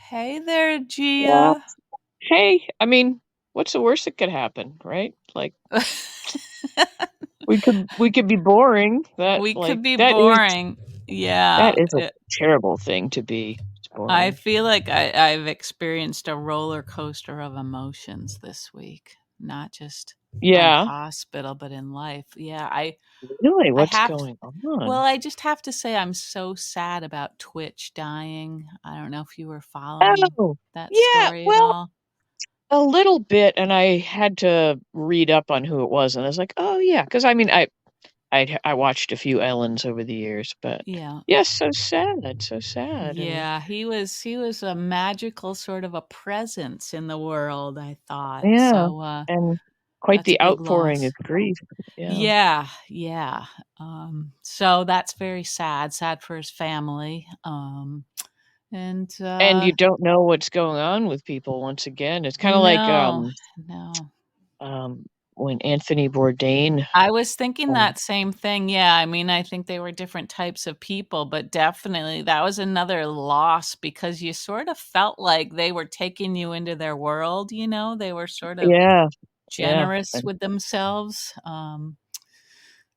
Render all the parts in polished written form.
Hey there, Well, Gia. hey, I mean, what's the worst that could happen, right? Like we could be boring. We could be That is boring. Yeah, that is a terrible thing to be. It's I boring. feel like I've experienced a roller coaster of emotions this week, not just on Yeah. hospital, but in life. Yeah, Really, I what's have to. going Well, on? I just have to say I'm so sad about Twitch dying. I don't know if you were following Oh, that yeah, story at well, all. a little bit, and I had to read up on who it was, and I was like, oh yeah, because I mean, I watched a few Ellens over the years, but Yeah. yes, so sad, and Yeah, he was a magical sort of a presence in the world, I thought. yeah, So and quite that's a the big outpouring of loss. grief. Yeah. Yeah, yeah. So that's very sad, sad for his family. And And you don't know what's going on with people once again. It's kinda like, no, no. um, when Anthony Bourdain, I was thinking um that same thing. Yeah, I mean, I think they were different types of people, but definitely that was another loss because you sort of felt like they were taking you into their world, you know? They were sort of yeah, yeah, generous and with themselves.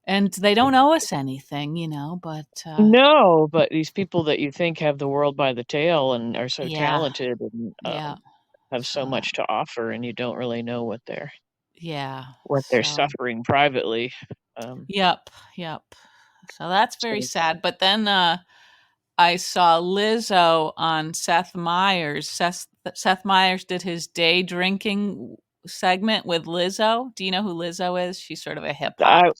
And they don't owe us anything, but no, but these people that you think have the world by the tail and are so yeah, talented and, yeah. have so So that, much to offer, and you don't really know yeah. what they're So, suffering privately. Um, yep, yep. So that's very so sad. But then I saw Lizzo on Seth Meyers. Seth Meyers did his day drinking segment with Lizzo. Do you know who Lizzo is? She's sort of a hip hop. I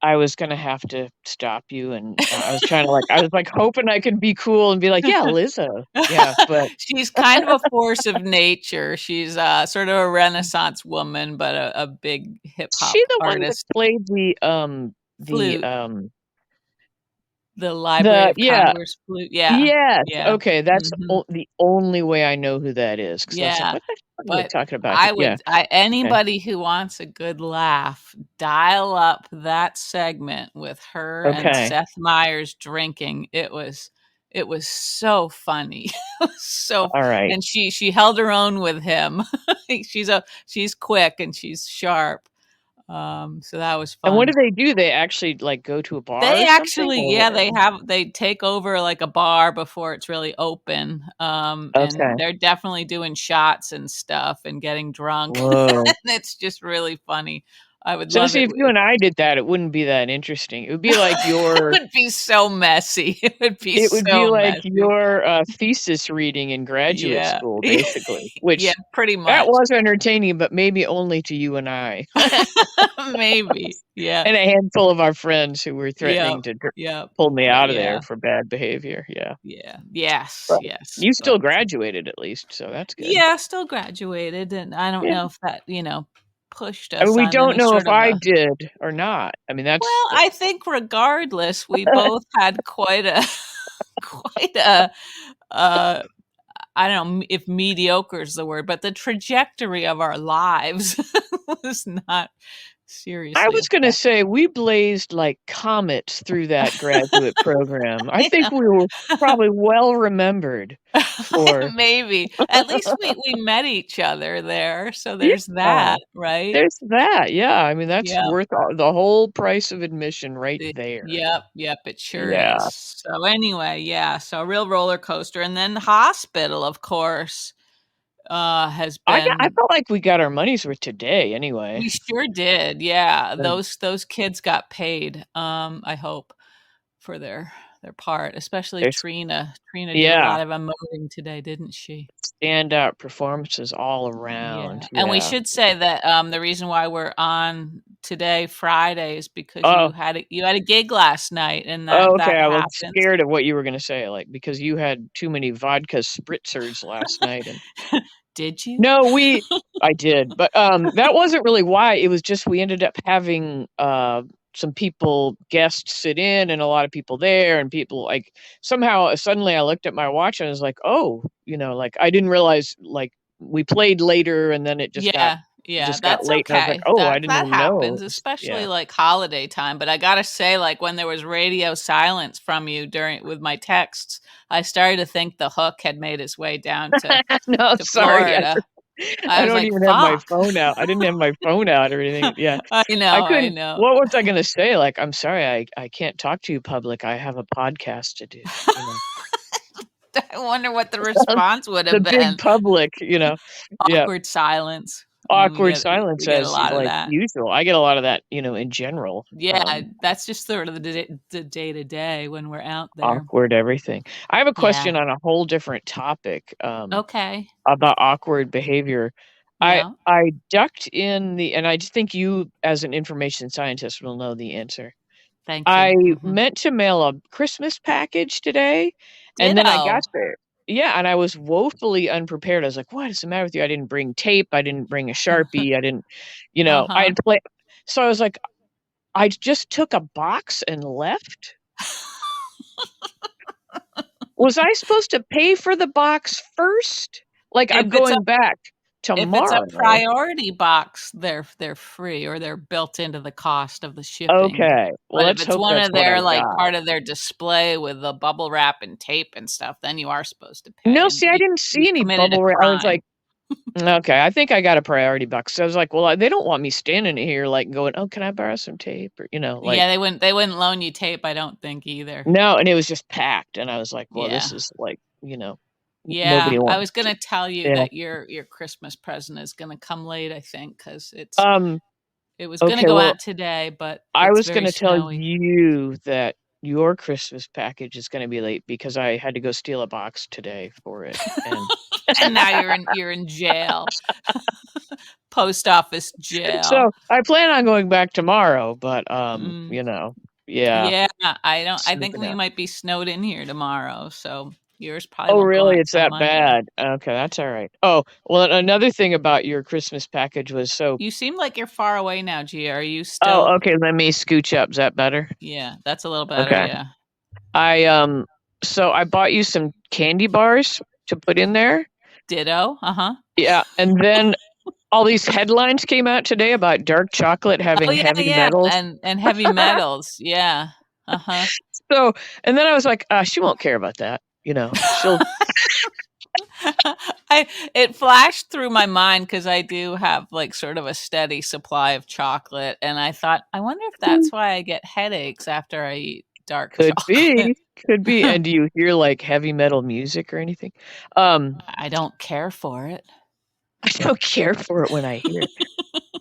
I was gonna have to stop you, and, I was, like, hoping I could be cool and be like, "Yeah, Lizzo." Yeah, but She's kind of a force of nature. She's sort of a Renaissance woman, but a big hip is hop she the one that artist. played Flute, the Library the of yeah. Congress flute. Yeah, Yes, yeah, okay, that's hmm the only way I know who that is, because I was like, yeah. "What the fuck are they But talking about?" I Yeah, would, okay. anybody who wants a good laugh, dial up that segment with her and Okay, Seth Meyers drinking. It was so funny. It was so, alright. and she held her own with him. She's quick and she's sharp. So that was And what fun. do they do? They actually, like, go to a bar They or something, actually, or yeah, what? they take over like a bar before it's really open. And Okay. they're definitely doing shots and stuff and getting drunk. Whoa. And it's just really funny. I would So, love see, it. if you and I did that, it wouldn't be that interesting. It would be so messy. It would be It would be so like messy. your, thesis reading in graduate Yeah. school, basically, Yeah, which pretty that much. was entertaining, but maybe only to you and I, Maybe. Yeah. and a handful of our friends who were Yep. threatening to Yep. pull me But out of there yeah. for bad behavior, yeah. Yeah. Yes. But Yes. you still But graduated at least, so that's good. yeah, still graduated, and I don't Yeah. know if that, pushed I mean, us we on don't any know if sort of I a. did or not. I mean, Well, that I think regardless, we both had quite a quite a, uh, I don't know if mediocre is the word, but the trajectory of our lives was not I seriously was gonna affected. say we blazed like comets through that graduate program. I I think we were know. probably well remembered for Maybe. At least we met each other there, so there's yeah, that, right? there's that, yeah, I mean, that's Yeah. worth a the whole price of admission right there. Yep, yep, it sure Yeah. is. So anyway, yeah, so a real roller coaster, and then the hospital, of course, has I been. felt like we got our money's worth today We anyway. sure did, yeah. Um, Those kids got paid, I hope, for their part, especially there's Trina. Trina did a yeah, lot of emoting today, didn't she? standout performances all Yeah, around, and we yeah. should say that, the reason why we're on today, Friday, is because Oh. you had a gig last night, and Oh, okay, that I was happens. scared of what you were gonna say, like, because you had too many vodka spritzers last night, and Did you? no, we I did, but, that wasn't really why, it was just we ended up having, some people guests sit in and a lot of people there, and people, like somehow, suddenly I looked at my watch and I was like, "Oh," like, I didn't realize, like, we played later and then it just got Yeah, Yeah, just got that's late and I was like, okay. "Oh, I That didn't that even know." happens, especially Yeah. like holiday time. But I gotta say, like when there was radio silence from you during with my texts, I started to think the hook had made its way down No, to sorry. Florida. I I was don't like, even have my "Fuck." phone out. I didn't have my phone out or anything. Yeah. I I know, I couldn't know. what was I gonna say? Like, "I'm sorry, I can't talk to you public. I have a podcast to do," you know? I wonder what the response would The have big been. public, you know? Yeah. Awkward silence. I mean, Awkward silence we get a as, lot of like, that. usual. I get a lot of that, in general. Yeah, that's just sort of the day to day when we're out there. Awkward everything. I have a Yeah. question on a whole different topic, Okay. about awkward behavior. I Yeah. I ducked in the and I just think you as an information scientist will know the answer. Thank I you. Mhm. meant to mail a Christmas package today, and then I got Ditto. there. Yeah, and I was woefully unprepared. I was like, "What is the matter with you?" I didn't bring tape, I didn't bring a Sharpie, I didn't I Uh-huh. had play so I was like, "I just took a box and left? Was I supposed to pay for the box first? Like, If I'm it's a going back if it's a tomorrow." priority box, they're free or they're built into the cost of the shipping. Okay, well, But if let's it's hope one that's of what I their, like, got. part of their display with the bubble wrap and tape and stuff, then you are supposed to pay, No, and see, I you didn't see you've any committed a bubble wrap. I was like, crime. "Okay, I think I got a priority box." So I was like, "Well, they don't want me standing here, like, going, 'Oh, can I borrow some tape?' Or, like." Yeah, they wouldn't loan you tape, I don't think either. No, and it was just packed, and I was like, "Well, this Yeah. is like, Yeah, nobody I wants was to." gonna tell you Yeah. that your Christmas present is gonna come late, I think, 'cause Um, it was gonna okay, go well, out today, but I it's was very gonna tell snowy. you that your Christmas package is gonna be late because I had to go steal a box today for it, and And now you're in jail. Post office jail. so, I plan on going back tomorrow, but, Mm. yeah, Yeah, I think snooping we out. might be snowed in here tomorrow, so yours probably Oh, won't go really? out It's till that Monday. bad? Okay, that's alright. Oh, well, another thing about your Christmas package was You seem like you're far away now, Gia. Are you oh, still okay, let me scooch up. Is that better? Yeah, that's a little better, Okay. yeah. I, so I bought you some candy bars to put in there. Ditto, uh-huh. Yeah, and then all these headlines came out today about dark chocolate Oh, having yeah, heavy yeah, metals. and heavy metals, yeah, uh-huh. So and then I was like, she won't care about that," she'll I It flashed through my mind because I do have, like, sort of a steady supply of chocolate, and I thought, "I wonder if that's why I get headaches after I eat dark chocolate." could be, and do you hear, like, heavy metal music or anything? Um, I don't care for it. I don't care for it when I hear it.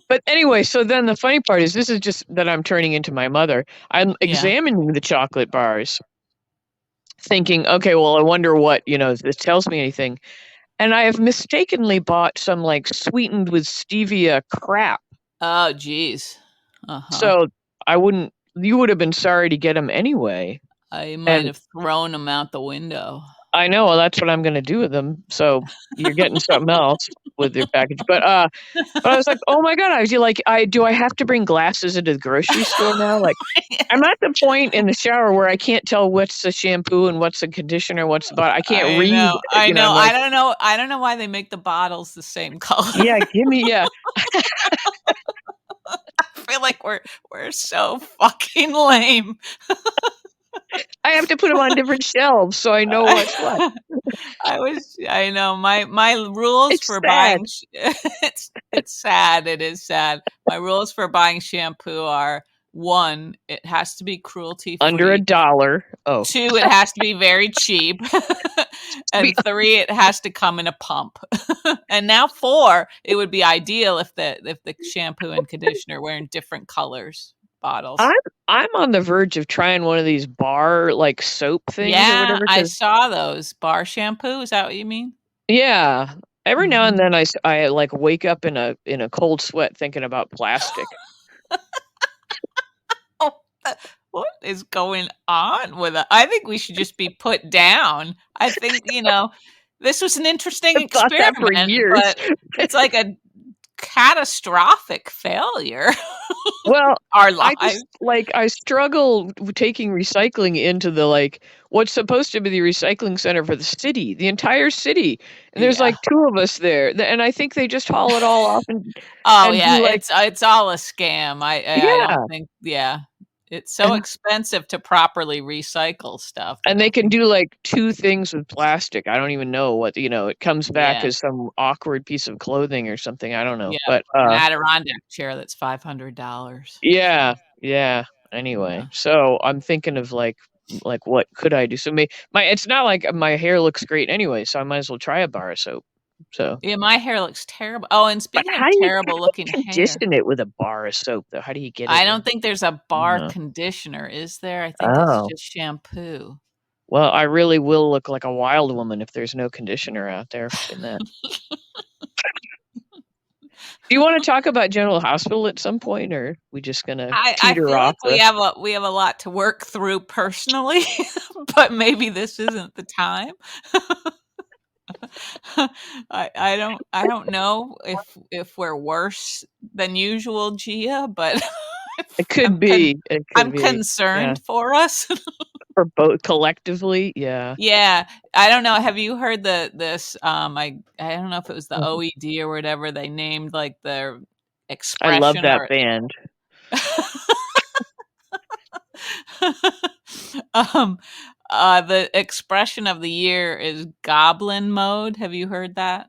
But anyway, so then the funny part is this is just that I'm turning into my mother. I'm Yeah. examining the chocolate bars, thinking, "Okay, well, I wonder what, if this tells me anything." And I have mistakenly bought some, like, sweetened with stevia crap. Oh, geez. Uh-huh. So I wouldn't you would have been sorry to get them anyway. I might And have thrown them out the window. I know, well, that's what I'm gonna do with them. So you're getting something else with your package. But I was like, "Oh my god," I feel like I have to bring glasses into the grocery store now? Like, I'm at the point in the shower where I can't tell what's the shampoo and what's the conditioner, what's the I can't I read, know, I know. I'm I like, don't know I don't know why they make the bottles the same color. "Yeah, give me yeah." I feel like we're so fucking lame. I have to put them on different shelves so I know what's what. I know my rules It's for sad. buying it's sad, it is sad. My rules for buying shampoo are 1, it has to be cruelty Under a free. dollar. Oh. 2, it has to be very cheap. Be And 3, it has to come in a pump. And now 4, it would be ideal if the shampoo and conditioner were in different colors bottles. I'm I'm on the verge of trying one of these bar, like, soap things or Yeah, whatever. I Because saw those. Bar shampoo, is that what you mean? yeah, every now and Mhm. then I, like, wake up in a cold sweat thinking about plastic. Oh, what is going on with I think we should just be put down. I think, this was an interesting I've thought that for experiment, years. but it's like a catastrophic failure. Well, our I just lives. like I struggle taking recycling into the what's supposed to be the recycling center for the city, the entire city, and there's Yeah. like two of us there, and I think they just haul it all off Oh, and yeah, do like it's all a scam. I don't yeah, think yeah. It's so and expensive to properly recycle stuff that and they I can think do like two things with plastic. I don't even know what it comes back yeah, as some awkward piece of clothing or something. I don't know, yeah, but an Adirondack chair that's $500. So, yeah, yeah. yeah. Anyway, so I'm thinking of what could I do? So my it's not like my hair looks great anyway, so I might as well try a bar of soap. So, Yeah, my hair looks terrible. Oh, and but speaking of how terrible do you looking hair, condition it with a bar of soap though? How do you get I it don't in? think there's a bar No. conditioner, is there? I think it's Oh. just shampoo. Well, I really will look like a wild woman if there's no conditioner out there in that. Do you wanna talk about General Hospital at some point, or we just gonna I teeter feel off like the we have a lot to work through personally, but maybe this isn't the time. I don't know if we're worse than usual, Gia, but it could I'm con be, it could I'm be. Yeah. concerned for us. For both collectively, yeah. Yeah, I don't know. Have you heard this? I don't know if it was the Mhm. OED or whatever they named like their I love expression that or band. um, the expression of the year is goblin mode. Have you heard that?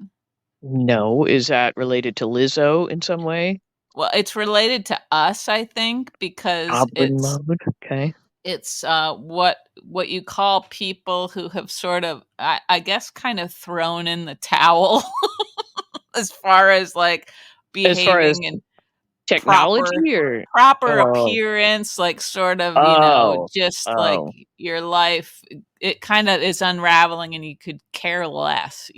No, is that related to Lizzo in some way? Well, it's related to us, I think, because Goblin mode, okay. it's what you call people who have sort of, I guess, kind of thrown in the towel as far as like As far as behaving and proper technology or proper oh, appearance, like, sort of, oh, just, like, oh. your life, it kinda is unraveling and you could care less,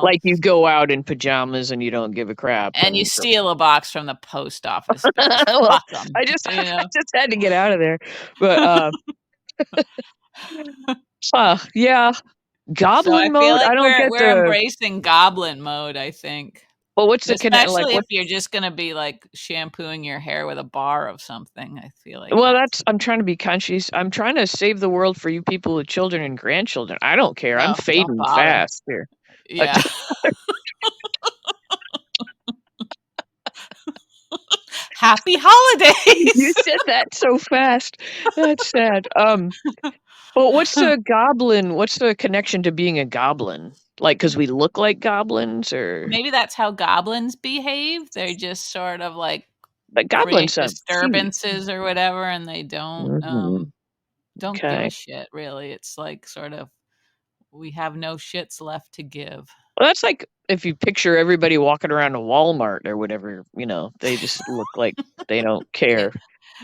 Like you go out in pajamas and you don't give a crap and you and steal a box from the post office because well, fuck 'em, I just you I know? just had to get out of there. But, yeah, So I goblin feel mode? like I don't get we're the embracing goblin mode, I think. well, what's the connect like, Especially if what's you're just gonna be, like, shampooing your hair with a bar of something, I feel like well, that's that's I'm trying to be conscious. I'm trying to save the world for you people with children and grandchildren. I don't care. I'm oh, don't fading bother. fast here. Uh, Yeah. Happy you holidays! said that so fast. That's sad. Well, what's the connection to being a goblin? Like, 'cause we look like goblins or Maybe that's how goblins behave. They just sort of, like, but goblins create sound cute. disturbances or whatever, and they Mhm. don't give a Okay. shit, really. It's like, sort of, we have no shits left to give. Well, that's like if you picture everybody walking around a Walmart or whatever, they just look like they don't Yeah. care,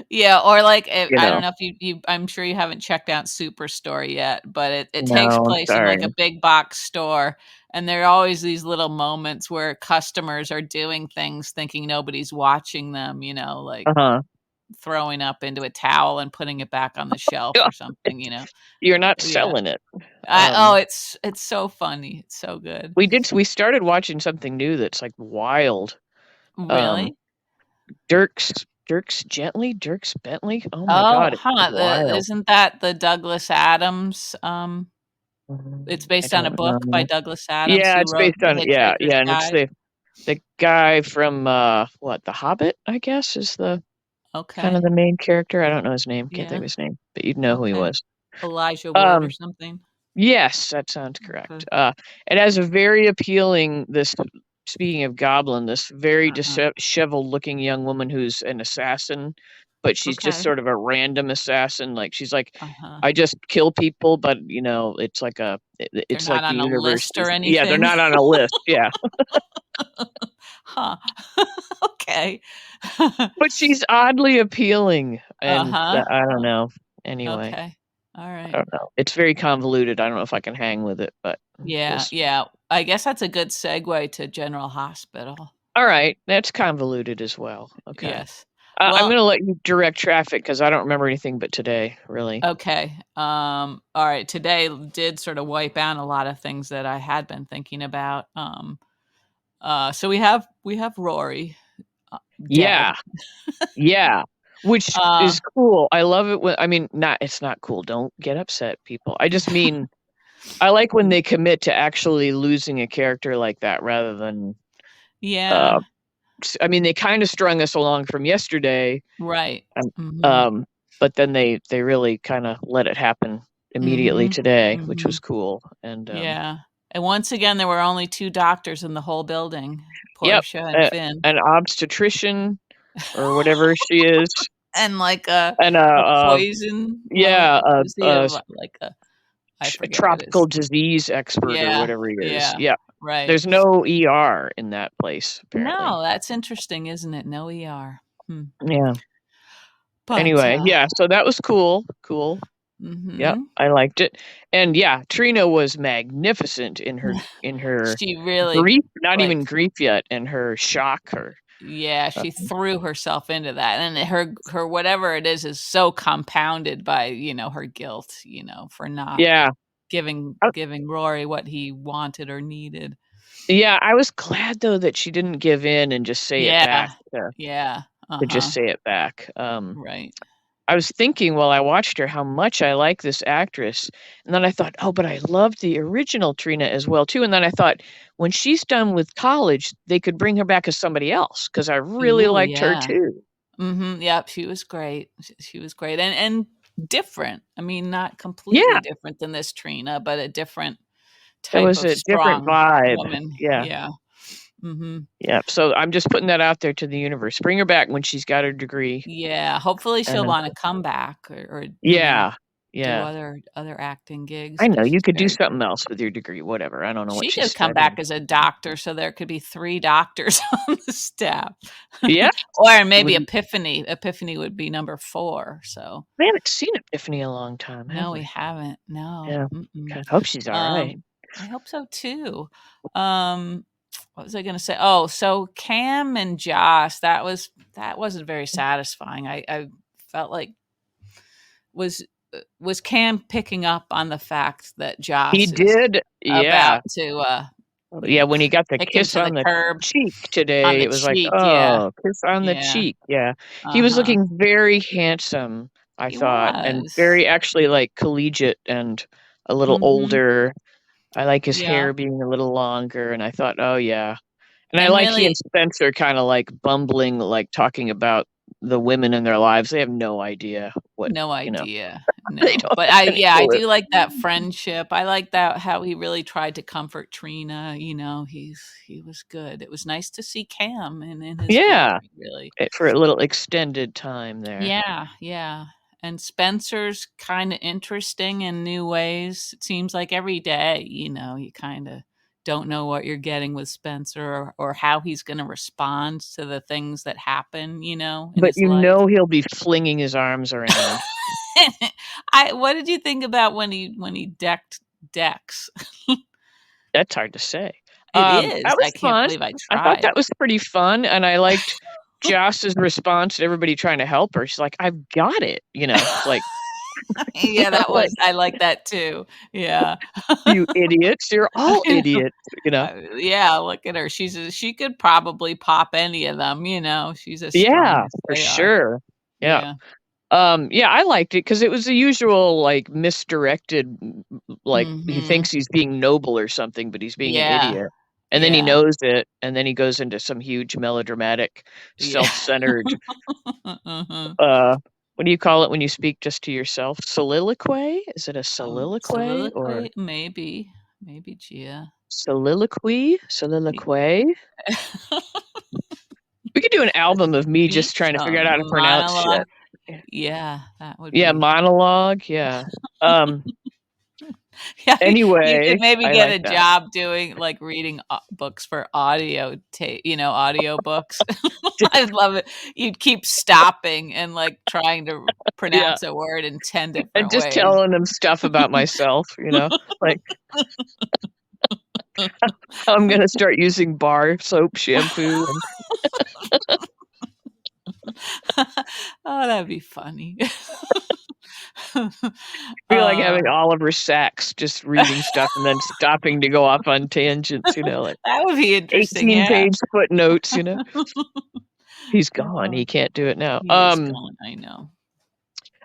Yeah, or like, you I don't know? know if you I'm sure you haven't checked out Superstore yet, but it takes No, I'm place in, like, a sorry. big box store, and there are always these little moments where customers are doing things thinking nobody's watching them, like Uh-huh. throwing up into a towel and putting it back on the shelf or something. You're not Yeah. selling it. Um, It's so funny. It's so good. we started watching something new that's, like, wild. Um, Really? Dirks Bentley? Oh my Oh, god, it's huh, the wild. isn't that the Douglas Adams, it's I based on a don't book by know. Douglas Adams Yeah, who it's wrote based The on yeah, Hitchhiker's yeah, and it's Guide? the guy from, what, The Hobbit, I guess, is the kind of Okay. the main character. I don't know his name, can't think Yeah, of his name, but you'd know who he okay. was. Elijah Wood or Um, something? yes, that sounds Okay. correct. It has a very appealing this speaking of goblin, this very Uh-huh. disheveled-looking young woman who's an assassin, but she's just Okay. sort of a random assassin, like, she's like, Uh-huh. "I just kill people," but, They're it's not like the on a universe list or is yeah, they're anything? not on a list, yeah. Huh. Okay. But she's oddly appealing, and Uh-huh. I don't know. Anyway, Okay. I Alright. don't know. It's very convoluted. I don't know if I can hang with it, but we'll Yeah, see. yeah. I guess that's a good segue to General Hospital. Alright, that's convoluted as well. Okay. Yes. I'm Well, gonna let you direct traffic because I don't remember anything but today, really. okay. Alright, today did sort of wipe out a lot of things that I had been thinking about. So we have Rory. dead. Yeah, which Uh, is cool. I love it when it's not cool, don't get upset, people. I just mean, I like when they commit to actually losing a character like that rather than, yeah, they kinda strung us along from yesterday, right. um, Mhm. um, but then they really kinda let it happen immediately Mhm. today, which was Mhm. cool, and, Yeah. And once again, there were only 2 doctors in the whole building, yep, Portia and Finn. an obstetrician or whatever she is, And, like, and a poison what yeah, was he like a I a forget what tropical his disease expert or yeah, whatever he is. yeah, Yeah. right. There's no ER in that place, apparently. No, that's interesting, isn't it? No ER. Hmm. Yeah. But, Anyway, yeah, so that was cool. Cool. Yep, mhm. I liked it. And yeah, Trina was magnificent in her She really, grief, not like even grief yet, and her shock, her yeah, uh, she threw herself into that, and her whatever it is so compounded by, her guilt, for not yeah. giving Rory what he wanted or needed. Yeah, I was glad though that she didn't give in and just say it back, Yeah. Yeah. to just Uh-huh. say it back. Right. I was thinking while I watched her how much I like this actress, and then I thought, "Oh, but I loved the original Trina as well too," and then I thought, when she's done with college, they could bring her back as somebody else because I really Ooh, liked her yeah. too. Mhm, yep, she was great. She was great and different. I mean, not completely Yeah, different than this Trina, but a different it type was of a different strong vibe. woman. Yeah, Yeah. Mhm. yeah, so I'm just putting that out there to the universe. Bring her back when she's got her degree, Yeah, hopefully she'll and wanna come back or, yeah, do yeah. other acting gigs I know, because you she's could do very good. something else with your degree, whatever, I don't know what She she's could come back studying. as a doctor, so there could be 3 doctors on the staff. Yeah, Or maybe we Epiphany. Epiphany would be number 4, so we haven't seen Epiphany in a long time, have no, we we? haven't. No. Yeah, Mm-mm. God, hope she's alright. I hope so too. Um, what was I gonna say? Oh, so Cam and Josh, that wasn't very satisfying. I felt like was Cam picking up on the fact that He Josh is did, yeah. about to Yeah, when he got the kick him kiss to the on the curb cheek on today, the it was like, cheek, yeah. "Oh, kiss on the Yeah. cheek," yeah. He was Uh-huh. looking very handsome, I He thought, and was. very actually, like, collegiate and a little Mhm. older. I like his Yeah. hair being a little longer, and I thought, "Oh, yeah." And I And like he and really Spencer kinda, like, bumbling, like, talking about the women in their lives. They have no idea what, no you know, idea. they No. don't But have any I clue. do like that friendship. I like that how he really tried to comfort Trina, he was good. It was nice to see Cam in his Yeah, glory, really. for a little extended time there. Yeah, yeah. And Spencer's kinda interesting in new ways. It seems like every day, you kinda don't know what you're getting with Spencer or how he's gonna respond to the things that happen, in But his life. he'll be flinging his arms around. I what did you think about when he decked Dex? That's hard to say. It That is. I was can't fun. believe I I thought tried. that was pretty fun, and I liked Joss's response to everybody trying to help her. She's like, "I've got it," It's like, Yeah, that like, was I like that too. Yeah. "You idiots, you're all I know. idiots," Yeah, look at her. She could probably pop any of them, she's as strong Yeah, as for they are. sure. Yeah. Yeah. Yeah, I liked it because it was the usual, like, misdirected, like, he Mhm. thinks he's being noble or something, but he's being an Yeah. idiot, and then he Yeah. knows it, and then he goes into some huge melodramatic, Yeah. self-centered, Mhm. uh, what do you call it when you speak just to yourself? Soliloquy? Is it a soliloquy or Soliloquy? Maybe. Maybe, Gia. soliloquy? Y Soliloquy? We could do an album of me just Speech, trying to figure out how to pronounce monologue. shit. Yeah. Yeah, that would Yeah, be monologue, yeah. Um, yeah, you anyway, could maybe I get like a that. job doing, like, reading, books for audio books. I love it. You'd keep stopping and, like, trying to Yeah. pronounce a word in 10 And different just ways. telling them stuff about myself, like, I'm gonna start using bar soap shampoo and Oh, that'd be funny. feel like Uh, having Oliver Sacks just reading stuff and then stopping to go off on tangents, like that would be interesting, yeah. 18-page footnotes. He's gone. Oh, He can't do it now. he is gone, I know.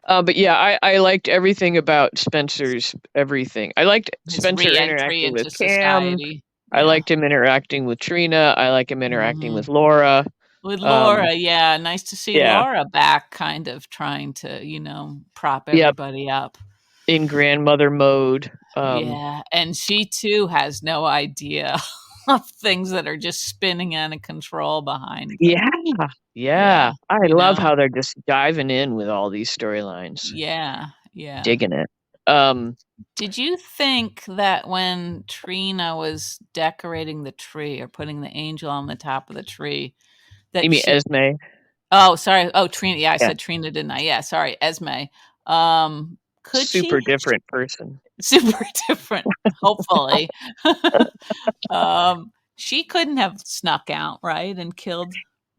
But yeah, I liked everything about Spencer's everything. I liked His Spencer re-entry interacting with into Cam. society. I Yeah. liked him interacting with Trina. I like him interacting Mhm. with Laura. With Um, Laura, yeah, nice to see yeah, Laura back kind of trying to, prop yep, everybody up. in grandmother mode. Yeah, and she too has no idea of things that are just spinning out of control behind them. Yeah, Yeah, yeah. I you love know? how they're just diving in with all these storylines, Yeah, yeah. digging it. Um, Did you think that when Trina was decorating the tree or putting the angel on the top of the tree you that mean she Esme? Oh, sorry. Oh, Trina. Yeah, I Yeah, said Trina, didn't I? Yeah, sorry, Esme. Could super she? different person. Super different, hopefully. She couldn't have snuck out, right, and killed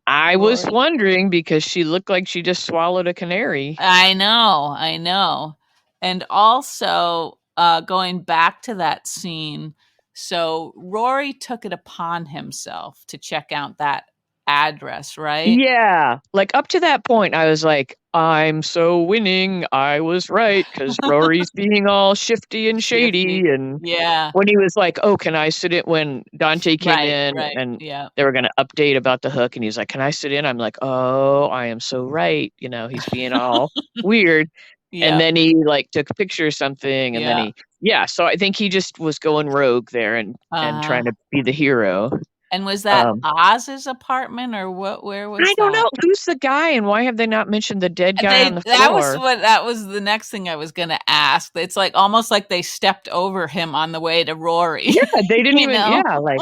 I was Rory? wondering because she looked like she just swallowed a canary. I know, I know. And also, going back to that scene, so Rory took it upon himself to check out that address, right? Yeah, like, up to that point, I was like, "I'm so winning, I was right because Rory's being all shifty and shady," Shifty. and Yeah. when he was like, "Oh, can I sit in?" When Dante came Right, in right. and Yeah. they were gonna update about the hook, and he's like, "Can I sit in?" I'm like, "Oh, I am so right," he's being all weird, and Yep. then he, like, took a picture or something, and then Yeah. he yeah, so I think he just was going rogue there and Uh-huh. trying to be the hero. And was that Um Oz's apartment or where I was don't that? know, who's the guy and why have they not mentioned the dead guy on They the floor? that was the next thing I was gonna ask. It's like almost like they stepped over him on the way to Rory, Yeah, they didn't you even know? yeah, like,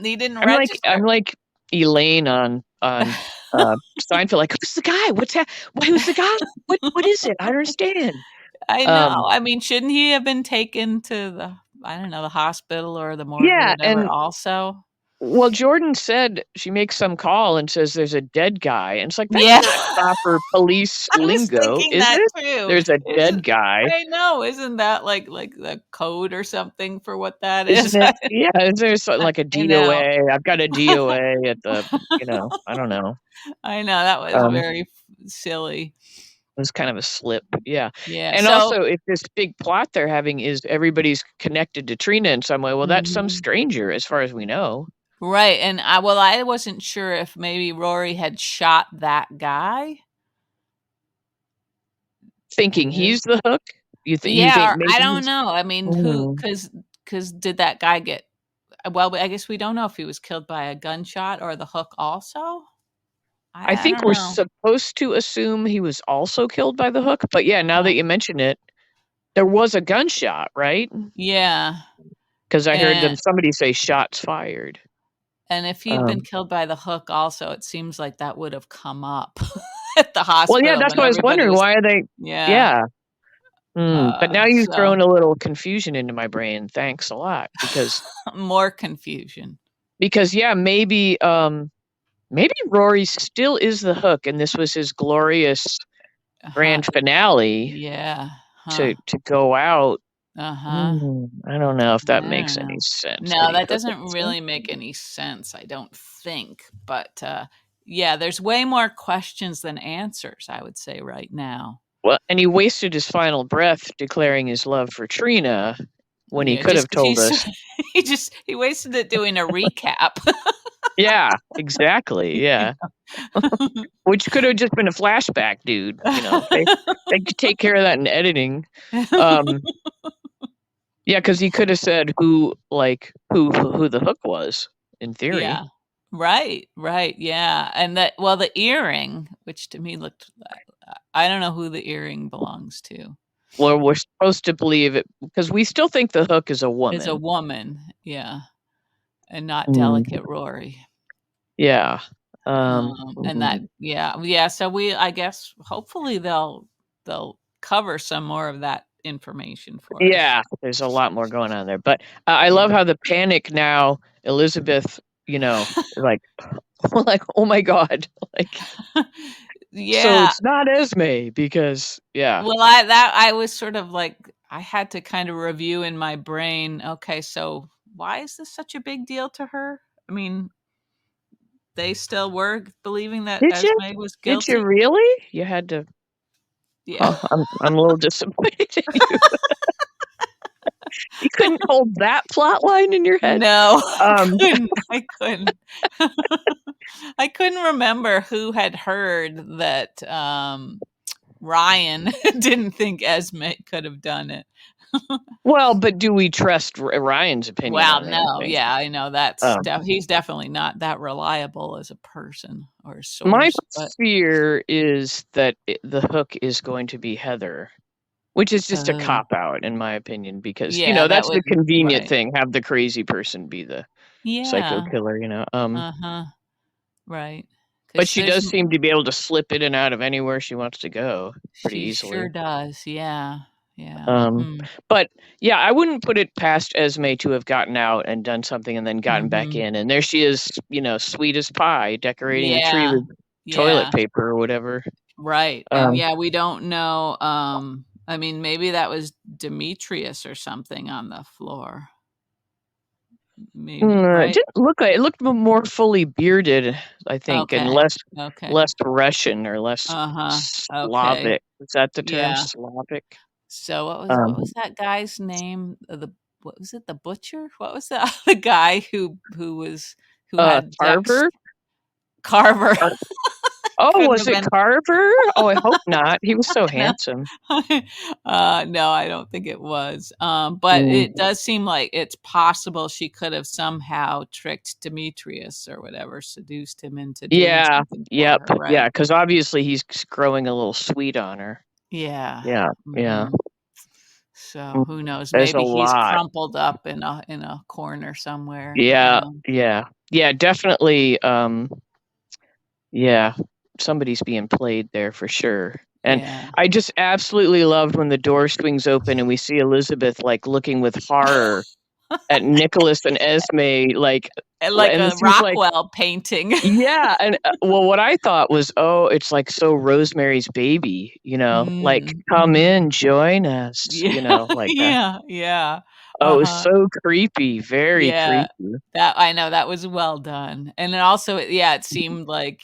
He didn't I'm register. like Elaine on Seinfeld, like, "Who's the guy? Who's the guy? What is it? I don't understand." I Um, know. I mean, shouldn't he have been taken to the I don't know, the hospital or the morgue or yeah, whatever and also? well, Jordan said she makes some call and says there's a dead guy, and it's like, that's Yeah. not proper police I was lingo, thinking is that it? too. There's a dead Isn't guy. I know, isn't that like the code or something for what that Isn't is? it? Yeah, is there something like a I know. DOA? I've got a DOA at the I don't know. I know, that was Um very silly. It was kind of a slip, yeah. Yeah, And so also, if this big plot they're having is everybody's connected to Trina in some way, well, that's some mhm. stranger as far as we know. Right, and I wasn't sure if maybe Rory had shot that guy? Thinking Weird. he's the hook? You Yeah, think or I maybe don't he's know, I mean, who mm. because did that guy get well, I guess we don't know if he was killed by a gunshot or the hook also? I I think don't we're know. supposed to assume he was also killed by the hook, but yeah, now Huh. that you mention it, there was a gunshot, right? Yeah, Because I heard them and somebody say shots fired. if he'd been Um, killed by the hook also, it seems like that would have come up at the well, yeah, hospital that's when what I was everybody wondering, was why are they yeah, yeah. But now you've so thrown a little confusion into my brain. Thanks a lot more confusion. yeah, maybe Rory still is the hook and this was his glorious Uh-huh, grand finale yeah, huh, to go out. uh-huh, I don't know if that I makes don't any know. sense. Did No, he that hook doesn't himself? really make any sense, I don't think, but, yeah, there's way more questions than answers, I would say right now. Well, and he wasted his final breath declaring his love for Trina when he Yeah, could just have told us. he wasted it doing a recap. Yeah, exactly. Yeah. Which could have just been a flashback, dude. They could take care of that in editing. Um, yeah, because he could have said who the hook was, in theory. Yeah. Right, right, yeah, and that well, the earring, which to me looked I don't know who the earring belongs to. Well, we're supposed to believe it because we still think the hook is a Is a woman. woman, yeah, and not Mm, delicate Rory. yeah. And that yeah, so I guess hopefully they'll cover some more of that information for us. Yeah, there's a lot more going on there, but I Yeah. love how the panic now, Elizabeth, like like, "Oh my god," like, so Yeah. it's not Esme because yeah. Well, I was sort of like I had to kind of review in my brain, okay, so why is this such a big deal to her? I mean, they still were believing that Did you? Esme was Did you guilty. really? You had to. Yeah. Huh, I'm a little disappointed in you. You couldn't hold that plot line in your head? No, Um, I couldn't. I couldn't remember who had heard that, Ryan didn't think Esme could have done it. well, but do we trust Ryan's opinion Well, on no, anything? yeah, I know Um, he's definitely not that reliable as a person or a my source, but, fear is that the hook is going to be Heather, which is just a uh, cop out, in my opinion, because, yeah, that that's the would convenient right. thing, have the crazy person be the psycho Yeah, killer. uh-huh, right. But 'Cause she does seem to be able to slip in and out of anywhere she wants to go pretty she sure easily. does, yeah, yeah, Um, but yeah, I wouldn't put it past Esme to have gotten out and done something and then gotten back mhm. in. And there she is, sweet as pie, decorating the tree Yeah, with toilet yeah, paper or whatever. right, and Um, yeah, we don't know, I mean, maybe that was Demetrius or something on the floor. Maybe, it right? didn't look like it looked more fully bearded, I think, and Okay, okay. less Russian or less Uh-huh, okay, Slavic. Is that the term? yeah. Slavic? So what was Um, that guy's name? The what was it? The butcher? What was the the guy who had Dex Carver? Carver? Oh, Couldn't was have it been. Carver? Oh, I hope not. He was so No. handsome. No, I don't think it was. But Mm. it does seem like it's possible she could have somehow tricked Demetrius or whatever, seduced him into doing Yeah. something for Yep. her, right? Yeah. Because obviously he's growing a little sweet on her. Yeah. Yeah. Yeah. Hmm. So Mm. who knows? There's a Maybe he's lot. crumpled up in a corner somewhere. Yeah. Yeah. Yeah. Definitely. Yeah. Somebody's being played there for sure. And Yeah. I just absolutely loved when the door swings open and we see Elizabeth like looking with horror at Nikolas and Esme, like, And like and a she's like, Rockwell painting. yeah, and, well, what I thought was, "Oh, it's like so Rosemary's Baby," like, Mm, "Come mhm. in, join us," Yeah. like that. Yeah, yeah. Oh, it was Uh-huh. so creepy, very Yeah. creepy. That I know, that was well done. And then also, yeah, it seemed like,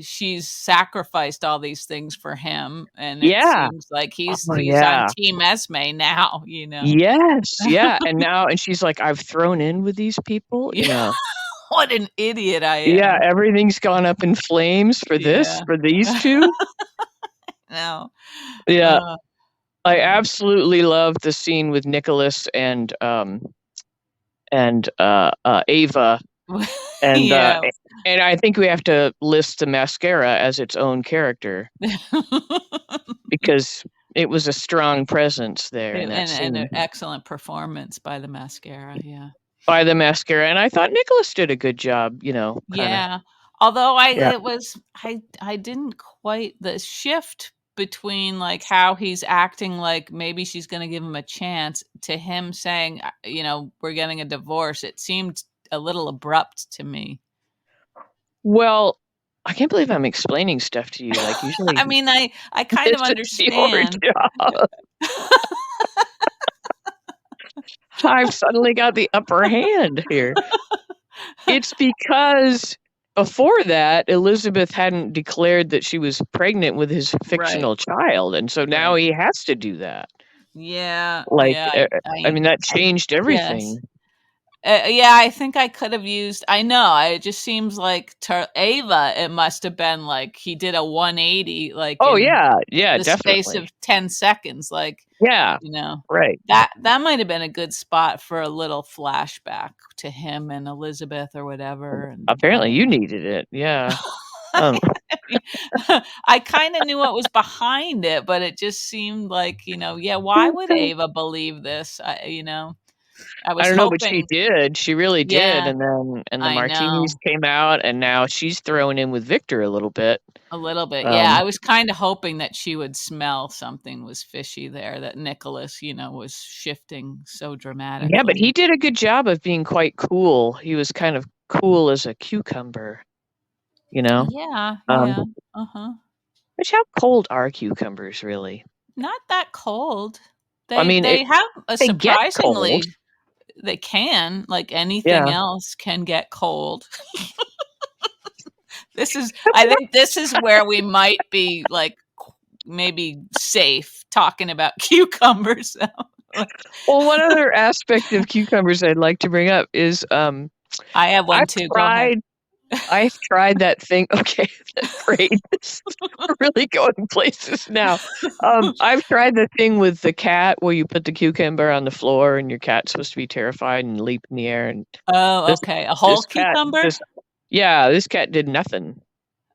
she's sacrificed all these things for him, and it Yeah. seems like he's Oh, he's on yeah. team Esme now. Yes, yeah, and she's like, "I've thrown in with these people," Yeah. What an idiot I Yeah, am. everything's gone up in flames Yeah. for these 2. No. Yeah, Uh, I uh, absolutely love the scene with Nicholas and Ava. And, yeah. and I think we have to list the mascara as its own character because it was a strong presence there in that And an scene excellent performance by the mascara, yeah. by the mascara, and I thought Nicholas did a good job, kinda. Yeah. Although Yeah. I didn't quite the shift between, like, how he's acting like maybe she's gonna give him a chance to him saying, "We're getting a divorce," it seemed a little abrupt to me. Well, I can't believe I'm explaining stuff to you, like, usually I mean, I kind this of is your understand. job. I've suddenly got the upper hand here. It's because before that, Elizabeth hadn't declared that she was pregnant with his Right, fictional child, and so now right. he has to do that. Yeah, Like, yeah, I mean, that I changed guess. everything. Yeah, I think I could have used I know, it just seems like to Ava, it must have been like he did a 180, like, Oh, in yeah, yeah, the space definitely. of 10 seconds, like, Yeah, you know, right. that might have been a good spot for a little flashback to him and Elizabeth or whatever, and I Apparently don't you know. needed it, yeah. Um, I kinda knew what was behind it, but it just seemed like, yeah, why would Ava believe this? I I was don't know, but she hoping. did, she really did, Yeah, and the I martinis know. came out, and now she's throwing in with Victor a little bit. A little bit, yeah, Um, I was kinda hoping that she would smell something was fishy there, that Nicholas, was shifting so yeah, but dramatically. he did a good job of being quite cool. He was kind of cool as a cucumber, you know? Yeah, Um, yeah, uh-huh. which how cold are cucumbers really? Not that cold. I They mean, they have a they get cold. surprisingly they can, like anything Yeah. else, can get cold. I think this is where we might be like maybe safe talking about cucumbers. Well, one other aspect of cucumbers I'd like to bring up is I have one I've too. Go ahead. tried I've tried that thing. Okay, great. We're really going places now. I've tried the thing with the cat where you put the cucumber on the floor and your cat's supposed to be terrified and leap in the air. And Oh, this okay. A whole this cat cucumber? just yeah, this cat did nothing.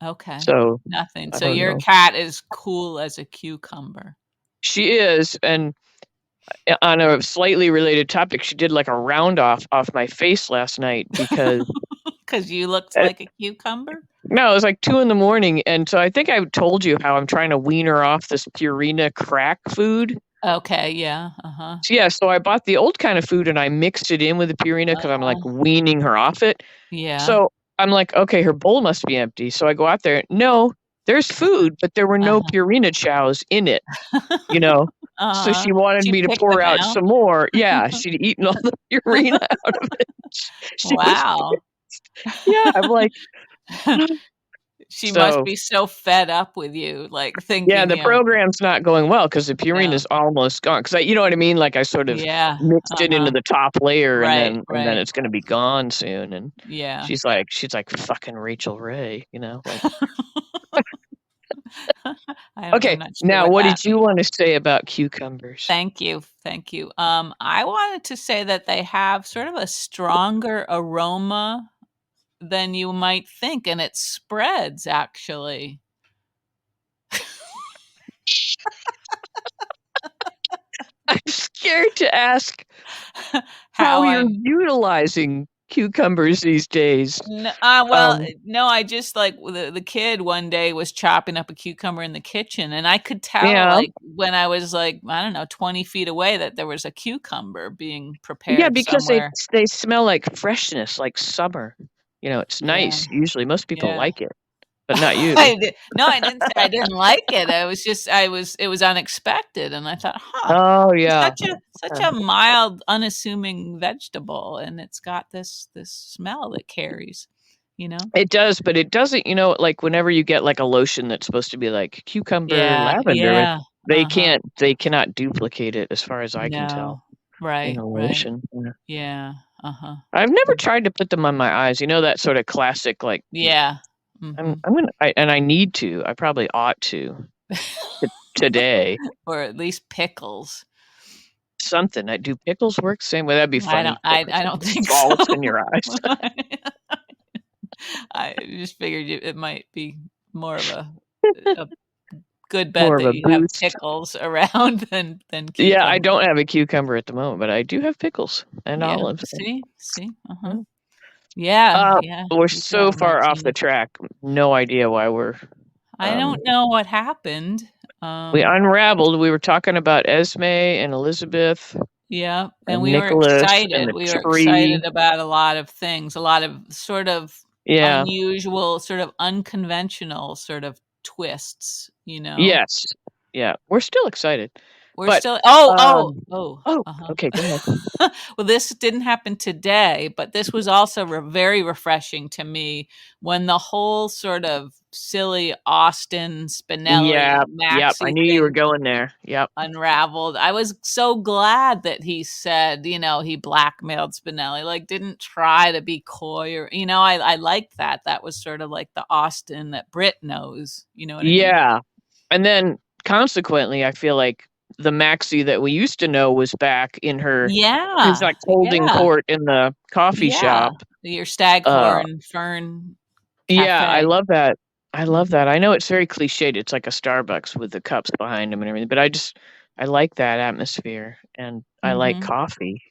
Okay. So Nothing. I So don't your know. cat is cool as a cucumber. She is, and on a slightly related topic, she did like a round off my face last night because Because you looked uh, like a cucumber? no, it was like 2 in the morning, and so I think I told you how I'm trying to wean her off this Purina crack food. Okay, yeah, uh-huh. So, yeah, so I bought the old kind of food and I mixed it in with the Purina because I'm like weaning her off it. Yeah. So I'm like, okay, her bowl must be empty. So I go out there. No, there's food, but there were no Uh-huh. Purina chows in it, you know. So Uh-huh. she wanted She me to picked pour them out out? some more. Yeah, she'd eaten all the Purina out of it. She was Wow. yeah, I'm like She must so be so fed up with you, like, yeah, thinking, the program's not going well because the purine no. is almost gone. Because you know what I mean? Like, I sort of Yeah, mixed it into uh-huh. the top layer, and Right, then right. it's gonna be gone soon, and Yeah. she's like, "Fucking Rachel Ray," like I'm okay, not sure now what what that did you means. wanna say about cucumbers? Thank you, thank you. I wanted to say that they have sort of a stronger aroma than you might think, and it spreads actually. I'm scared to ask how How you're I'm utilizing cucumbers these days. well, Um, no, I just like the kid one day was chopping up a cucumber in the kitchen, and I could tell, yeah. like, when I was like, I don't know, 20 feet away that there was a cucumber being Yeah, prepared because they somewhere. they smell like freshness, like summer. It's Yeah, nice. Usually, most people yeah. like it, but not you. No, I didn't say I didn't like it. I was just it was unexpected, and I thought, "Huh, Oh, it's yeah. such a mild, unassuming vegetable, and it's got this smell it carries," you know? It does, but it doesn't, like whenever you get like a lotion that's supposed to be like cucumber Yeah, lavender, yeah, they uh-huh. cannot duplicate it as far as I can tell No. in Right, a right. lotion. Yeah. Yeah, uh-huh. I've never tried to put them on my eyes. That sort of classic like Yeah. I'm Mhm. I'm gonna and I need to. I probably ought to today. Or at least pickles. Something. I do pickles work same way? That'd be funny. Put I some don't think so. salt in your eyes. I just figured it might be more of a good bet More of that a you have boost. pickles around than Yeah, I cucumber. don't have a cucumber at the moment, but I do have pickles and Yeah, olives. see, uh-huh. Yeah. Yeah, Uh, yeah, we're you could have so a far off the martini. track. No idea why I um, don't know what happened. we unraveled. We were talking about Esme and Elizabeth Yeah, and and Nikolas and the We were tree. excited about a lot of things, a lot of sort of Yeah. unusual, sort of unconventional sort of twists, you know? Yes. Yeah. We're still excited. We're But still um oh, uh-huh. okay, go ahead. Well, this didn't happen today, but this was also very refreshing to me when the whole sort of silly Austin, Yeah. Spinelli, Yep. I Maxi knew you were thing going there. Yep. unraveled. I was so glad that he said, he blackmailed Spinelli, like didn't try to be coy or, I liked that. That was sort of like the Austin that Brit knows. You know what I mean? Yeah. And then consequently, I feel like the Maxie that we used to know was back in her she's Yeah. like holding Yeah. court in the coffee Yeah. shop. Your Uh Staghorn Fern Yeah, I Cafe. love that. I love Mhm. that. I know it's very cliched, it's like a Starbucks with the cups behind them and everything, but I like that atmosphere, and I like Mhm. coffee.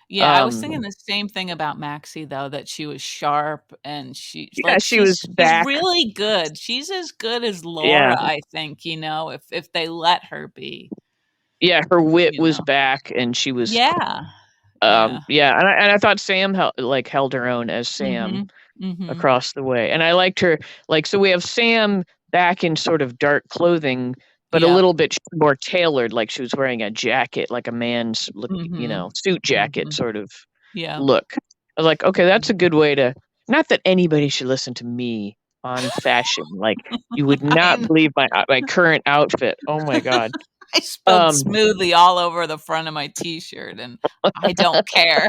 Yeah, I was thinking Um, the same thing about Maxie though, that she was sharp and yeah, she was she's back. really good. She's as good as Yeah. Laura, I think, if they let her be, Yeah, her wit you was know. back, and she was Yeah. Yeah. yeah, and I thought Sam held her own as Sam Mhm. Mhm. across the way, and I liked her so we have Sam back in sort of dark clothing, but a Yep. little bit more tailored, like she was wearing a jacket, like a man's look, Mhm. suit jacket Mhm. sort of Yeah. look. I was like, "Okay, that's a good way to" not that anybody should listen to me on fashion. Like, you would not I believe my current outfit. Oh my god. I spilled Um, smoothie all over the front of my T-shirt, and I don't care.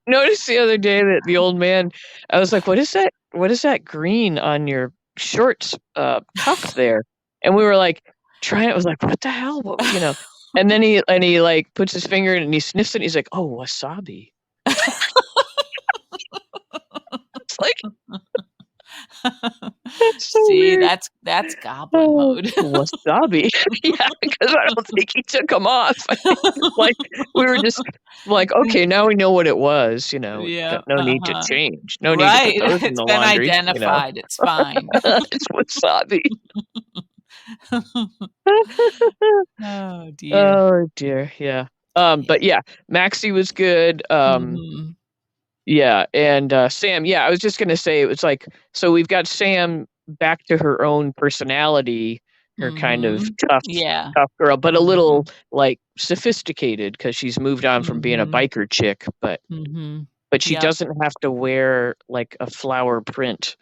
noticed the other day that the old man, I was like, what is that green on your shorts cuff there? And we were like trying it, was like, what the hell? What, you know? And then he like puts his finger in and he sniffs it and he's like, oh, wasabi. It's like, that's so See, weird. that's goblin Oh, mode. wasabi. Yeah, because I don't think he took them off. I think like we were just like, okay, now we know what it was, you know, Yeah, got no need to uh-huh. change. No need to Right, put those in it's the been laundry, you know. identified, it's fine. It's wasabi. Oh, dear. Oh dear, yeah. Yeah. But yeah, Maxie was good. Mhm. Yeah, and Sam, yeah, I was just gonna say it was like, so we've got Sam back to her own personality, her kind of Mhm. tough, Yeah. tough girl, but a little Mhm. like sophisticated because she's moved on from being a Mhm. biker chick, Mhm. but she Yep. doesn't have to wear like a flower print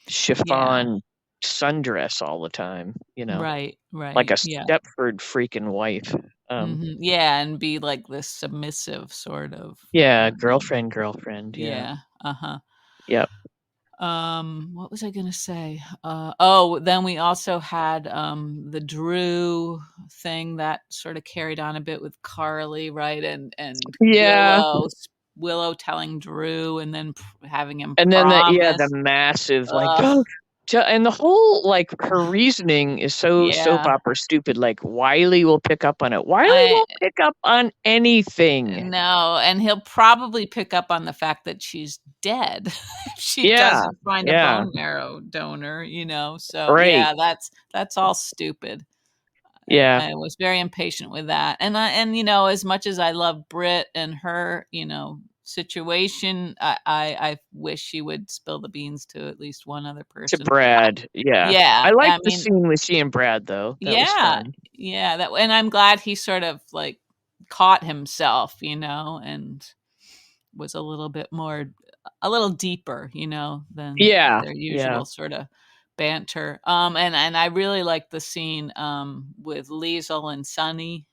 Yeah. chiffon sundress all the time, you know, Right, like a right, yeah. Stepford freaking wife. Mhm. Yeah, and be like this submissive sort of, Yeah, um girlfriend, yeah. yeah, uh-huh. Yep. What was I gonna say? Oh, then we also had, the Drew thing that sort of carried on a bit with Carly, right? And Yeah, Willow telling Drew and then having him and then the promise. massive, like, Ugh, and the whole, like, her reasoning is so soap yeah. opera stupid, like, Wiley will pick up on it. Wiley I won't pick up on anything. No, and he'll probably pick up on the fact that she's dead if she Yeah, doesn't find a yeah, bone marrow donor, so, right, yeah, that's all stupid. yeah, I was very impatient with that, as much as I love Brit and her, situation, I wish she would spill the beans to at least one other to person. Brad, yeah. Yeah, I liked I the mean, scene with she and Brad, though. That was yeah, fun. yeah, and I'm glad he sort of, like, caught himself, and was a little deeper, than Yeah, their yeah. usual sorta banter. And I really liked the scene, with Liesel and Sonny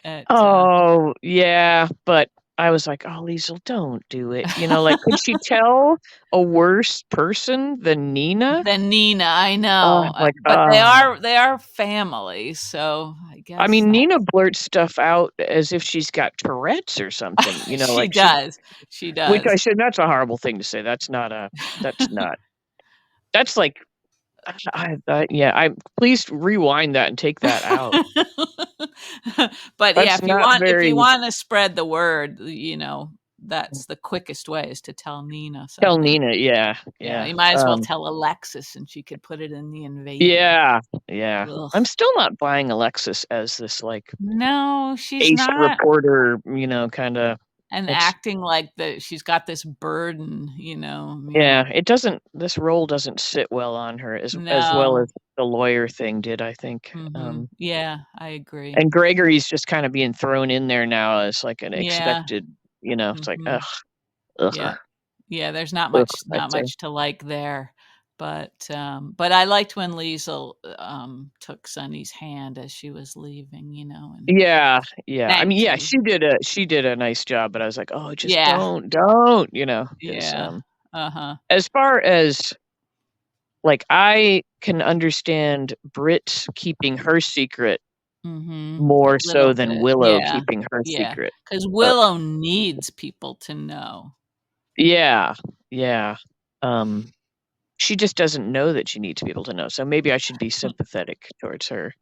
at, Oh, yeah, but I was like, "Oh, Liesel, don't do it." You know, like, could she tell a worse person than Nina? than Nina, I Oh, know, like, but they are family, so I I guess mean, that Nina blurts stuff out as if she's got Tourette's or something, you know, she like, she does, she which I does. should that's a horrible thing to say, that's not that's like, yeah, please rewind that and take that out. But, yeah, That's not if you very wanna spread the word, that's the quickest way is to tell Nina tell something. Nina, yeah, Yeah, yeah, you might as well tell Alexis, and she could put it in the invader. yeah, yeah. Ugh. I'm still not buying Alexis as this, like, No, she's ace not, reporter, you know, kinda and it's acting like she's got this burden, yeah, it doesn't this role doesn't sit well on her as well No. as the lawyer thing did, I think, Mhm. Yeah, I agree. and Gregory's just kinda being thrown in there now as, like, an Yeah. expected, you know, it's like, Mhm. ugh, ugh, Yeah. Yeah, there's not ugh, much I'd not say. much to like there, but I liked when Liesel, took Sunny's hand as she was leaving, and Yeah, yeah, I mean, thanked yeah, him. she did a nice job, but I was like, "Oh, just Yeah, don't," you know, 'cause, yeah, uh-huh, as far as like, I can understand Brit keeping her secret mhm, a more little so than bit, Willow yeah, keeping her yeah, secret. 'cause Uh, Willow needs people to know, yeah, yeah, um, she just doesn't know that she needs people to know, so maybe I should be mm, sympathetic towards her.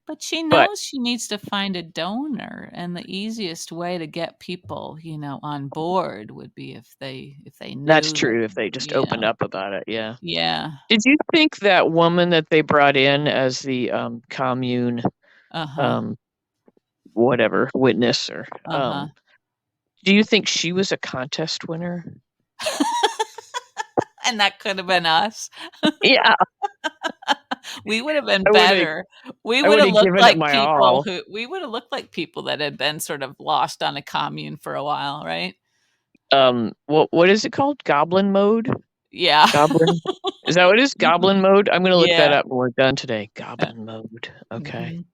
but she But knows she needs to find a donor, and the easiest way to get people, on board would be if they that's knew that, true if they just you opened know up about it, yeah. Yeah, Did you think that woman that they brought in as the, commune, uh-huh, um, whatever, witness or, uh-huh. do you think she was a contest winner? And that could have been us. Yeah, We would have been I woulda better. We I would have woulda looked given it like my people all. who we would have looked like people that had been sort of lost on a commune for a while, right? What is it called? Goblin mode? Yeah. Goblin. Is that what it is? Goblin mode? I'm going to look that Yeah. up when we're done today. Goblin mode. Okay. Mhm.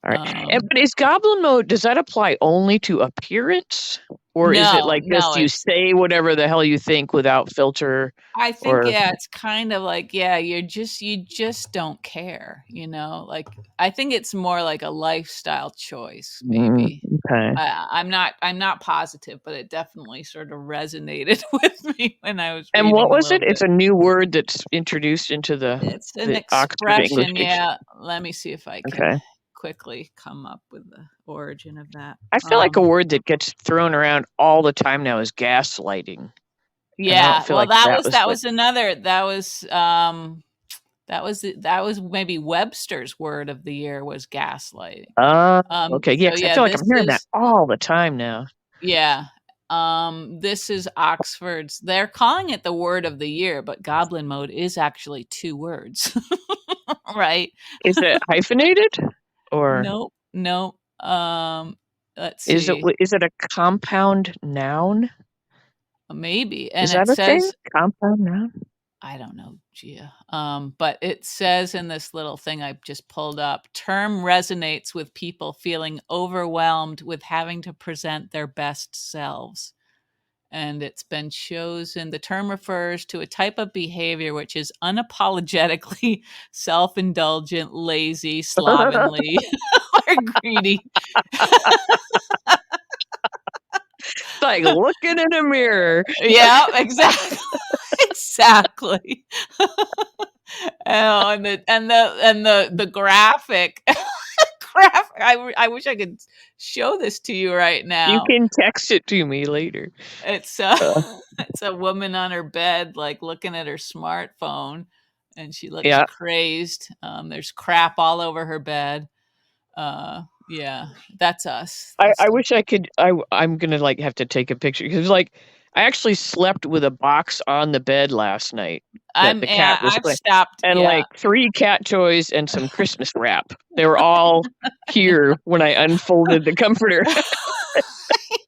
All right. But is goblin mode, does that apply only to appearance? Or is it like No, just you it's say whatever the hell you think without filter? I think, Or yeah, it's kind of like, yeah, you just don't care, like, I think it's more like a lifestyle choice, maybe. okay. I'm not positive, but it definitely sort of resonated with me when I was And what reading a was little it? It's bit. a new word that's introduced into It's an the Oxford English expression, Dictionary. yeah. Let me see if I can Okay. quickly come up with the origin of that. I feel like a word that gets thrown around all the time now is gaslighting. And I don't Yeah, feel well, like that that was was that what. was another that was maybe Webster's word of the year was gaslighting. Okay. Yeah, So because I yeah, feel like I'm hearing that all the time now. yeah, this is Oxford's. They're calling it the word of the year, but goblin mode is actually 2 words, right? Is it hyphenated? Or Nope, nope. Let's is it see, is it a compound noun? maybe, and Is it that a thing? says Compound noun? I don't know, Gia. But it says in this little thing I just pulled up, term resonates with people feeling overwhelmed with having to present their best selves. And it's been chosen. The term refers to a type of behavior which is unapologetically self indulgent, lazy, slovenly, or greedy. Like looking in a mirror. Yeah, exactly. Exactly. Oh, and the graphic graphic. I wish I could show this to you right You now. can text it to me later. It's Uh, it's a woman on her bed, like looking at her smartphone, and she looks yeah. crazed. There's crap all over her bed. Yeah, that's us. I wish I could. I'm gonna like have to take a picture because like I actually slept with a box on the bed last night that the cat Yeah, was I've playing, stopped. and Yeah, like 3 cat toys and some Christmas wrap. They were all here when I unfolded the comforter.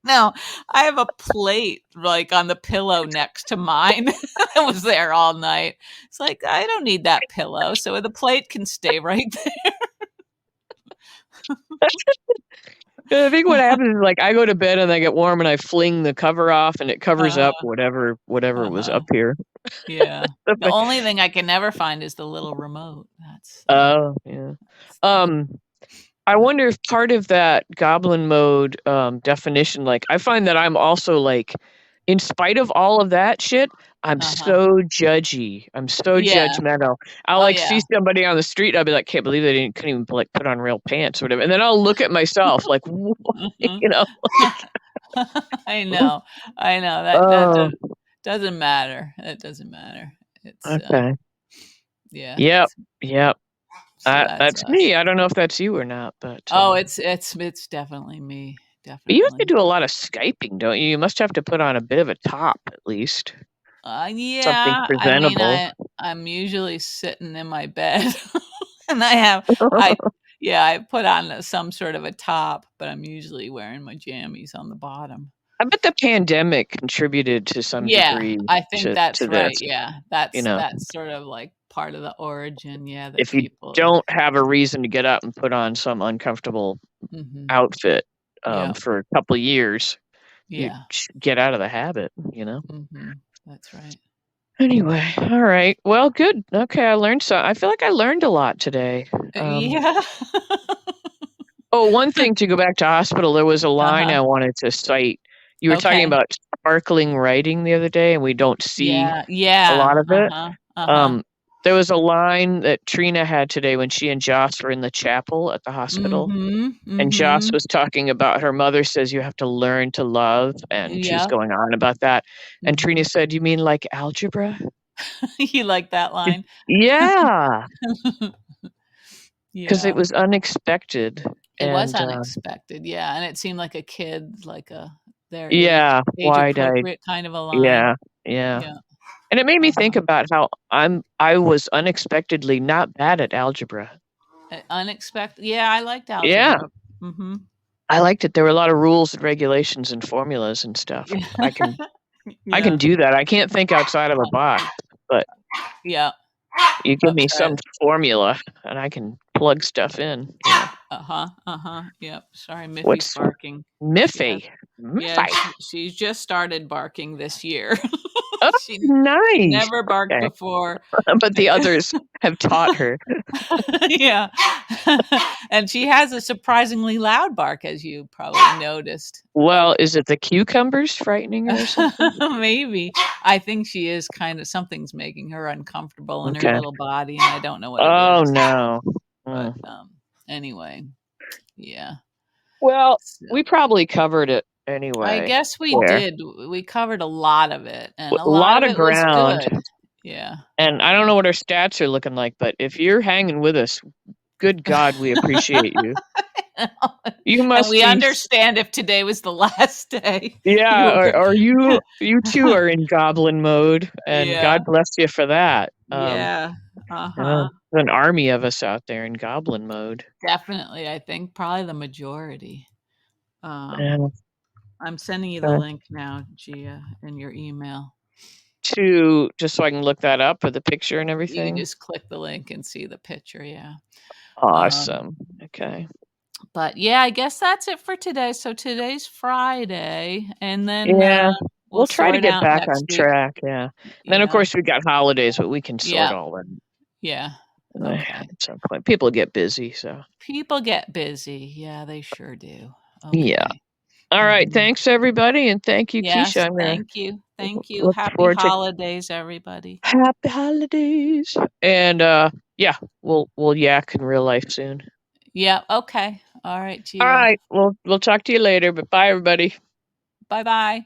no, I have a plate like on the pillow next to mine. It was there all night. It's like I don't need that pillow, so the plate can stay right there. I think what happens is like I go to bed and I get warm and I fling the cover off and it covers up Uh-huh, whatever was uh-huh. up here. Yeah. The only thing I can never find is the little remote. That's Oh yeah. that's the Um, I but wonder if part of that goblin mode definition, like I find that I'm also like, in spite of all of that shit, I'm uh-huh. so judgy. I'm so Yeah. judgmental. I'll Oh, like yeah. see somebody on the street. I'll be like, can't believe they couldn't even like put on real pants or whatever. And then I'll look at myself like, Mhm. you know, I know. I know. That oh, doesn't matter. It doesn't matter. It's, okay. yeah. Yep. Yep. So that's That's us. me. I don't know if that's you or not, but Oh, it's definitely me. you have to Definitely. do a lot of Skyping, don't you? You must have to put on a bit of a top at least. Something Yeah, I mean, presentable. I'm usually sitting in my bed and I yeah, I put on some sort of a top, but I'm usually wearing my jammies on the bottom. I bet the pandemic contributed to some Yeah, degree I think to that's right. this, Yeah, you that's know. that's sort of like part of the origin. Yeah, that If you people. don't have a reason to get up and put on some uncomfortable Hmm. outfit Yeah, for a couple of years, you yeah. should get out of the habit, you know. Hmm. That's right. Anyway, all right. Well, good. Okay, I learned so. I feel like I learned a lot today. Yeah. Oh, one thing to go back to hospital, there was a line Uh-huh. I wanted to cite. You were talking Okay. about sparkling writing the other day, and we don't see Yeah. a Yeah. lot of it. Uh-huh. Uh-huh. Um, there was a line that Trina had today when she and Joss were in the chapel at the hospital, Mhm. and Joss Mhm. was talking about her mother says you have to learn to love, and she was Yeah. going on about that. And Trina Mhm. said, "You mean like algebra?" You like that line? Yeah, because it Yeah. was unexpected, It was and unexpected, yeah, and it seemed like a kid, like a their yeah, age wide-eyed. appropriate kind of a line. Yeah, yeah. Yeah. And it made me think Uh-huh. about how I was unexpectedly not bad at algebra. Unexpected, yeah, I liked Yeah, algebra. Mhm. I liked it. There were a lot of rules and regulations and formulas and stuff. Yeah. I can I can Yeah. do that. I can't think outside of a box, but Yeah. you give me Okay. some formula and I can plug stuff in. Yeah. Uh-huh. Uh-huh. Yep. Sorry, Miffy's What's barking. She has Miffy? yeah, Miffy. she's just started barking this year. Oh, She nice. never barked Okay. before. But the others have taught her. Yeah. And she has a surprisingly loud bark, as you probably noticed. Well, Okay. is it the cucumbers frightening her or something? Maybe. I think she is something's making her uncomfortable in her Okay. little body, and I don't know what it Oh, is. no. But, Mm. anyway, yeah. Well, we So, probably covered it I anyway. guess we There. did. We covered a lot of it, and a A lot lot of of it was ground. good. Yeah. And I don't know what our stats are looking like, but if you're hanging with us, good God, we appreciate you. You And must we be, understand if today was the last day. You yeah, were go or you too are in goblin mode, and Yeah. God bless you for that. Yeah. Yeah, Uh-huh. there's an army of us out there in goblin mode. Definitely, I think probably the majority. Um, Yeah. I'm sending you the Uh, link now, Gia, in your email. to just so I can look that up with the picture and You can everything. just click the link and see the picture, yeah. Um, Awesome. Okay. but yeah, I guess that's it for today. So today's Friday, and then Yeah. we'll We'll try to sort get out back next on week. track. Yeah. Then of Yeah. course we got holidays, but we can sort Yeah. all that Yeah. at Okay. some point. People get busy, so People get busy. Yeah, they sure do. yeah. Okay. All right. Mhm. Thanks everybody, and thank you, Keisha. Yes, I'm gonna thank you. Thank you. look Happy forward to holidays, everybody. happy holidays. And yeah, we'll yak in real life soon. Yeah, okay. All right, All Gia. right. We'll talk to you later, but bye everybody. Bye-bye.